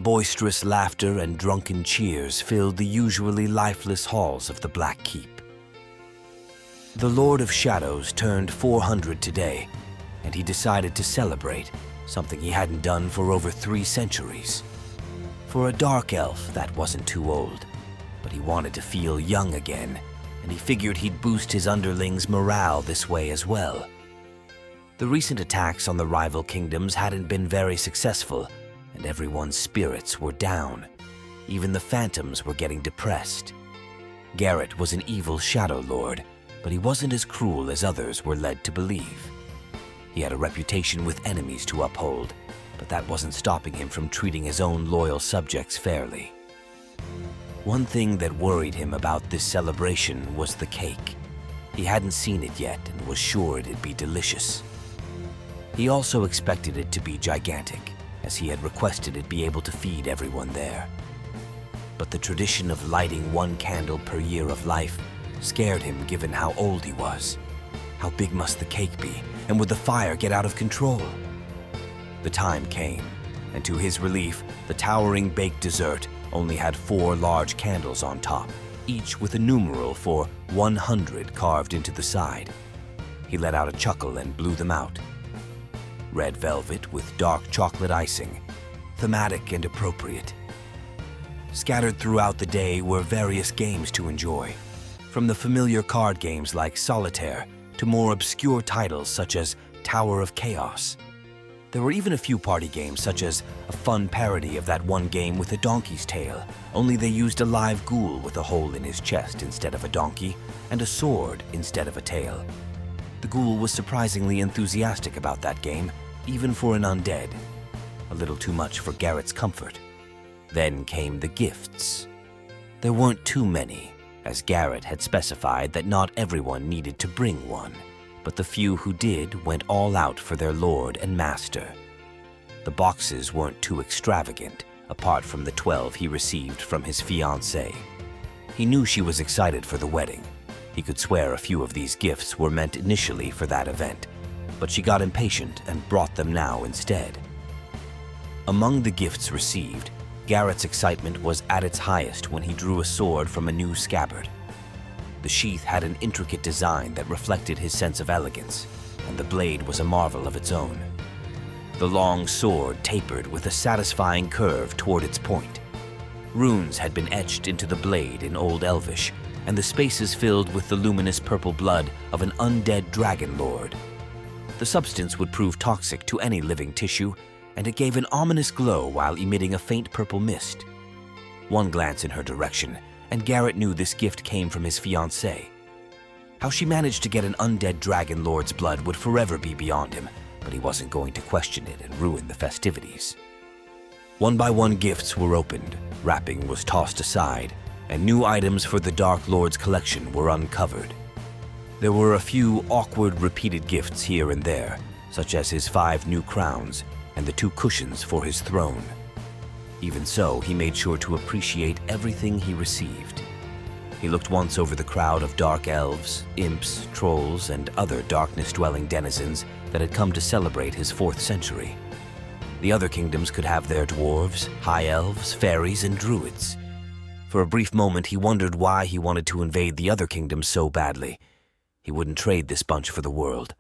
Boisterous laughter and drunken cheers filled the usually lifeless halls of the Black Keep. The Lord of Shadows turned 400 today, and he decided to celebrate, something he hadn't done for over 3 centuries. For a dark elf, that wasn't too old, but he wanted to feel young again, and he figured he'd boost his underlings' morale this way as well. The recent attacks on the rival kingdoms hadn't been very successful, and everyone's spirits were down. Even the phantoms were getting depressed. Garrett was an evil Shadow Lord, but he wasn't as cruel as others were led to believe. He had a reputation with enemies to uphold, but that wasn't stopping him from treating his own loyal subjects fairly. One thing that worried him about this celebration was the cake. He hadn't seen it yet and was sure it'd be delicious. He also expected it to be gigantic, as he had requested it be able to feed everyone there. But the tradition of lighting 1 candle per year of life scared him given how old he was. How big must the cake be, and would the fire get out of control? The time came, and to his relief, the towering baked dessert only had 4 large candles on top, each with a numeral for 100 carved into the side. He let out a chuckle and blew them out. Red velvet with dark chocolate icing, thematic and appropriate. Scattered throughout the day were various games to enjoy, from the familiar card games like Solitaire to more obscure titles such as Tower of Chaos. There were even a few party games such as a fun parody of that one game with a donkey's tail, only they used a live ghoul with a hole in his chest instead of a donkey and a sword instead of a tail. The ghoul was surprisingly enthusiastic about that game, even for an undead. A little too much for Garrett's comfort. Then came the gifts. There weren't too many, as Garrett had specified that not everyone needed to bring one, but the few who did went all out for their lord and master. The boxes weren't too extravagant, apart from the 12 he received from his fiancée. He knew she was excited for the wedding. He could swear a few of these gifts were meant initially for that event, but she got impatient and brought them now instead. Among the gifts received, Garrett's excitement was at its highest when he drew a sword from a new scabbard. The sheath had an intricate design that reflected his sense of elegance, and the blade was a marvel of its own. The long sword tapered with a satisfying curve toward its point. Runes had been etched into the blade in Old Elvish, and the spaces filled with the luminous purple blood of an undead dragon lord. The substance would prove toxic to any living tissue, and it gave an ominous glow while emitting a faint purple mist. One glance in her direction, and Garrett knew this gift came from his fiancée. How she managed to get an undead dragon lord's blood would forever be beyond him, but he wasn't going to question it and ruin the festivities. One by one gifts were opened, wrapping was tossed aside, and new items for the Dark Lord's collection were uncovered. There were a few awkward repeated gifts here and there, such as his 5 new crowns and the 2 cushions for his throne. Even so, he made sure to appreciate everything he received. He looked once over the crowd of dark elves, imps, trolls, and other darkness-dwelling denizens that had come to celebrate his 4th century. The other kingdoms could have their dwarves, high elves, fairies, and druids. For a brief moment, he wondered why he wanted to invade the other kingdoms so badly. He wouldn't trade this bunch for the world.